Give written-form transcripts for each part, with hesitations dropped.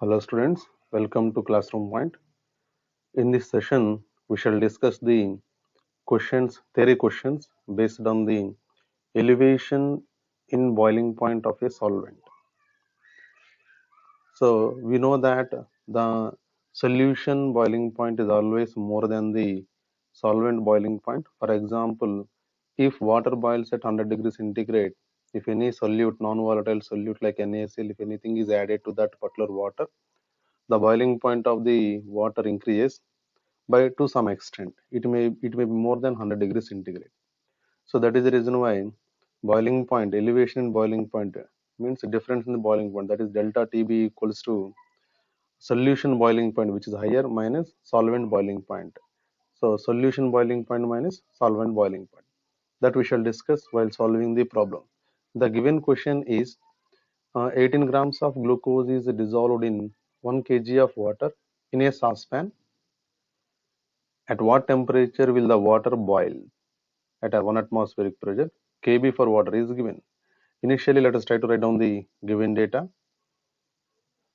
Hello students, welcome to Classroom Point. In this session, we shall discuss the theory questions based on the elevation in boiling point of a solvent. So we know that the solution boiling point is always more than the solvent boiling point. For example, if water boils at 100 degrees centigrade, if any solute, non-volatile solute like NaCl, if anything is added to that particular water, the boiling point of the water increases by to some extent. It may be more than 100 degrees centigrade. So that is the reason why boiling point, elevation in boiling point means difference in the boiling point, that is delta TB equals to solution boiling point, which is higher, minus solvent boiling point. So solution boiling point minus solvent boiling point, that we shall discuss while solving the problem. The given question is 18 grams of glucose is dissolved in 1 kg of water in a saucepan. At what temperature will the water boil? At a 1 atmospheric pressure. Kb for water is given. Initially, let us try to write down the given data.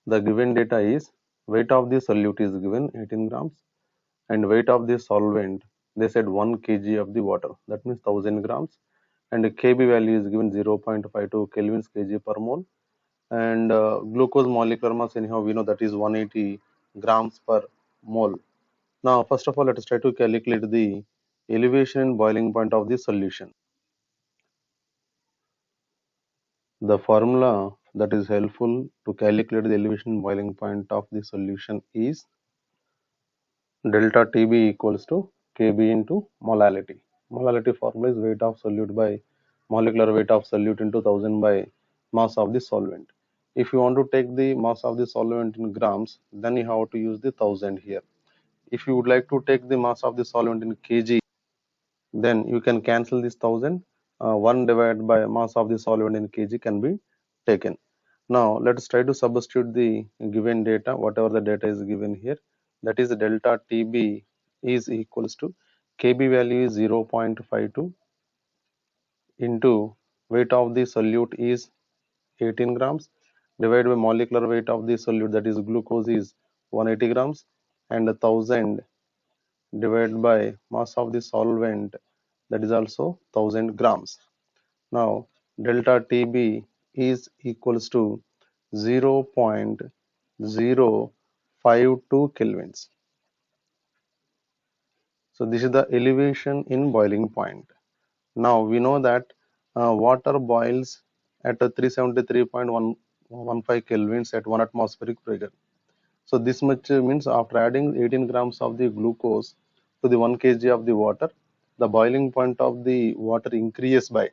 The given data is weight of the solute is given 18 grams and weight of the solvent, they said 1 kg of the water, that means 1000 grams, and Kb value is given 0.52 kelvins kg per mole, and glucose molecular mass, anyhow we know that is 180 grams per mole. Now first of all, let us try to calculate the elevation and boiling point of the solution. The formula that is helpful to calculate the elevation boiling point of the solution is delta TB equals to Kb into molality. Molality formula is weight of solute by molecular weight of solute into 1000 by mass of the solvent. If you want to take the mass of the solvent in grams, then you have to use the 1000 here. If you would like to take the mass of the solvent in kg, then you can cancel this 1000. 1 divided by mass of the solvent in kg can be taken. Now let us try to substitute the given data, whatever the data is given here, that is delta TB is equals to Kb value is 0.52 into weight of the solute is 18 grams divided by molecular weight of the solute, that is glucose, is 180 grams, and 1000 divided by mass of the solvent, that is also 1000 grams. Now delta TB is equals to 0.052 kelvins. So this is the elevation in boiling point. Now we know that water boils at 373.115 kelvins at 1 atmospheric pressure. So this much means after adding 18 grams of the glucose to the 1 kg of the water, the boiling point of the water increases by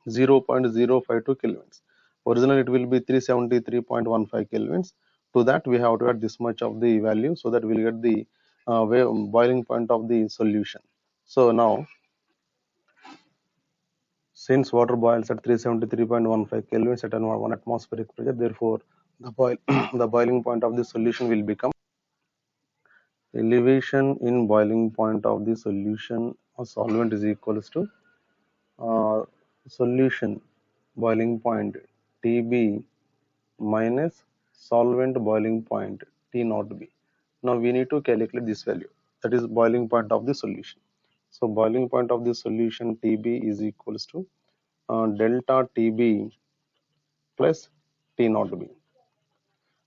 0.052 kelvins. Originally it will be 373.15 kelvins. To that we have to add this much of the value, so that we will get the boiling point of the solution. So now, since water boils at 373.15 kelvins at 1 atmospheric pressure, therefore the boiling point of the solution will become elevation in boiling point of the solution or solvent is equals to solution boiling point TB minus solvent boiling point T naught B. Now we need to calculate this value, that is boiling point of the solution. So boiling point of the solution TB is equals to delta TB plus T naught B,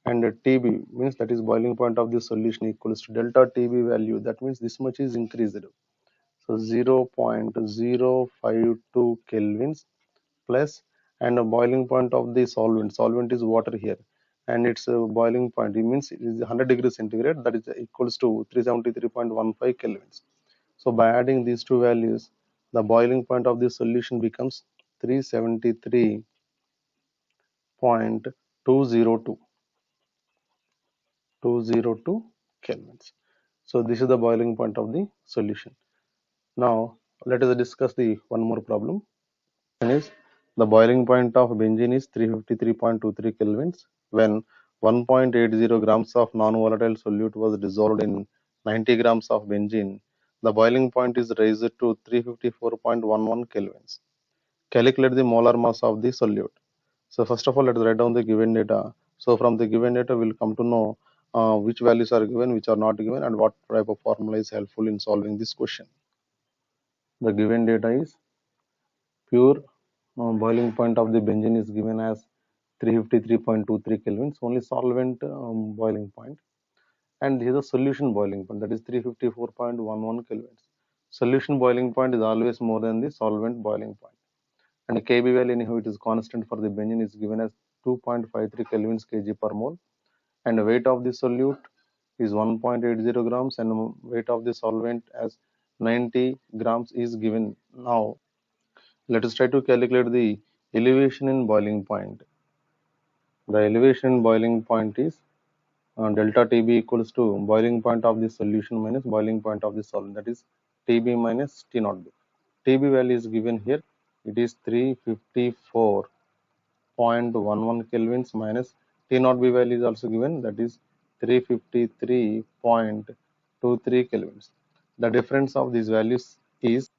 and TB means that is boiling point of the solution equals to delta TB value, that means this much is increased. So 0.052 kelvins plus, and a boiling point of the solvent is water here, and its boiling point, it means it is 100 degrees centigrade, that is equals to 373.15 kelvins. So by adding these two values, the boiling point of the solution becomes 373.202 kelvins. So this is the boiling point of the solution. Now let us discuss the one more problem. Is the boiling point of benzene is 353.23 kelvins when 1.80 grams of non-volatile solute was dissolved in 90 grams of benzene. The boiling point is raised to 354.11 kelvins. Calculate the molar mass of the solute. So first of all, let us write down the given data. So from the given data, we'll come to know which values are given, which are not given, and what type of formula is helpful in solving this question. The given data is pure boiling point of the benzene is given as 353.23 kelvins, only solvent boiling point. And here the solution boiling point, that is 354.11 kelvins. Solution boiling point is always more than the solvent boiling point. And the Kb value anyhow it is constant for the benzene is given as 2.53 kelvins kg per mole. And the weight of the solute is 1.80 grams and weight of the solvent as 90 grams is given. Now let us try to calculate the elevation in boiling point. The elevation in boiling point is delta Tb equals to boiling point of the solution minus boiling point of the solvent, that is Tb minus T naught B. Tb value is given here, it is 354.11 kelvins minus T naught B value is also given, that is 353.23 kelvins. The difference of these values is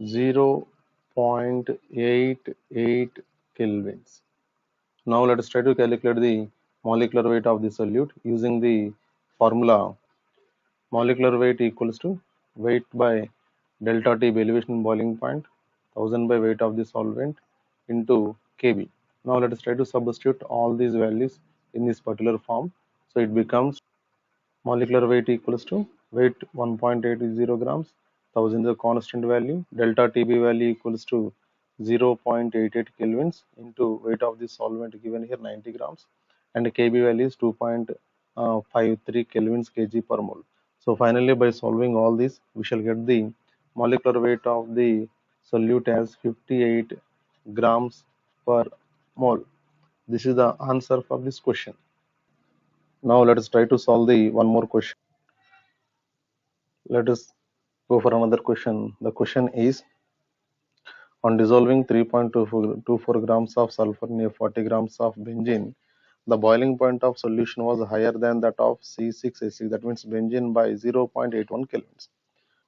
0.88 kelvins. Now let us try to calculate the molecular weight of the solute using the formula molecular weight equals to weight by delta T elevation boiling point 1000 by weight of the solvent into Kb. Now let us try to substitute all these values in this particular form. So it becomes molecular weight equals to weight 1.80 grams, 1000 is a constant value, delta Tb value equals to 0.88 kelvins into weight of the solvent given here 90 grams, and Kb value is 2.53 kelvins kg per mole. So finally by solving all this we shall get the molecular weight of the solute as 58 grams per mole. This is the answer for this question. Now let us try to solve the one more question. Let us go for another question. The question is, on dissolving 3.24 grams of sulfur in 40 grams of benzene, the boiling point of solution was higher than that of C6H6, that means benzene by 0.81 kelvins.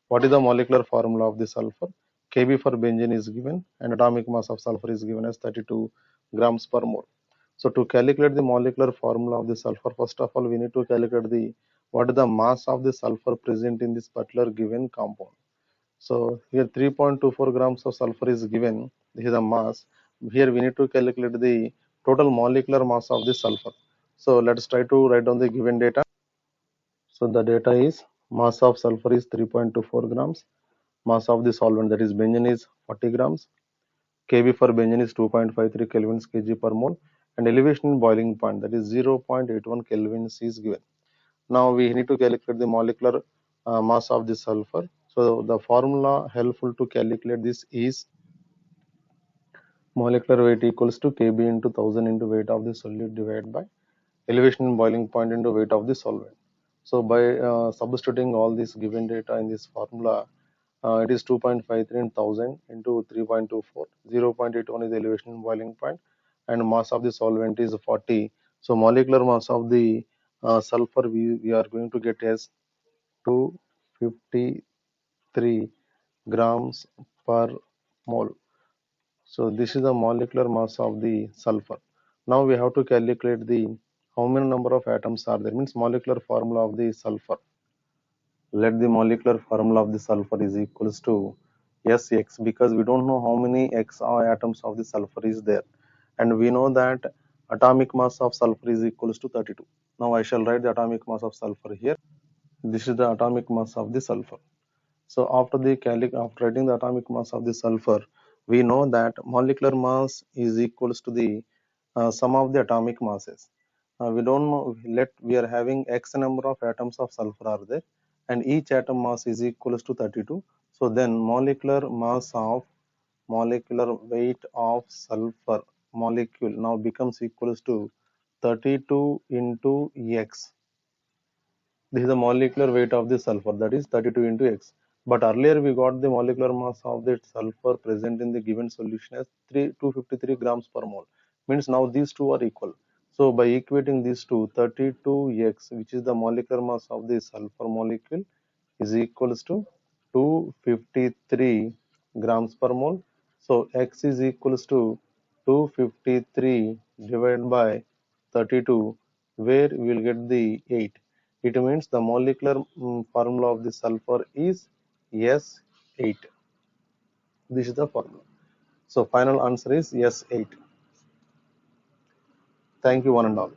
What is the molecular formula of the sulfur? Kb for benzene is given and atomic mass of sulfur is given as 32 grams per mole. So to calculate the molecular formula of the sulfur, first of all we need to calculate the what is the mass of the sulfur present in this particular given compound. So here 3.24 grams of sulfur is given. This is the mass. Here we need to calculate the total molecular mass of the sulfur. So let's try to write down the given data. So the data is mass of sulfur is 3.24 grams. Mass of the solvent, that is benzene, is 40 grams. Kb for benzene is 2.53 kelvins kg per mole. And elevation in boiling point, that is 0.81 kelvins is given. Now we need to calculate the molecular mass of the sulfur. So the formula helpful to calculate this is molecular weight equals to Kb into 1000 into weight of the solute divided by elevation in boiling point into weight of the solvent. So by substituting all this given data in this formula, it is 2.53 in 1000 into 3.24. 0.81 is the elevation in boiling point and mass of the solvent is 40. So molecular mass of the sulfur we are going to get as 253 grams per mole. So this is the molecular mass of the sulfur. Now we have to calculate the how many number of atoms are there, means molecular formula of the sulfur. Let the molecular formula of the sulfur is equals to Sx, because we don't know how many X atoms of the sulfur is there, and we know that atomic mass of sulfur is equals to 32. Now I shall write the atomic mass of sulfur here. This is the atomic mass of the sulfur. So after writing the atomic mass of the sulfur, we know that molecular mass is equals to the sum of the atomic masses. We don't know, we are having x number of atoms of sulfur are there, and each atom mass is equals to 32. So then molecular weight of sulfur molecule now becomes equals to 32 into x. This is the molecular weight of the sulfur, that is 32 into x. But earlier we got the molecular mass of the sulfur present in the given solution as 253 grams per mole. Means now these two are equal. So by equating these two, 32x, which is the molecular mass of the sulfur molecule, is equals to 253 grams per mole. So x is equals to 253 divided by 32, where we will get the 8. It means the molecular formula of the sulfur is S8. This is the formula. So final answer is S8. Thank you one and all.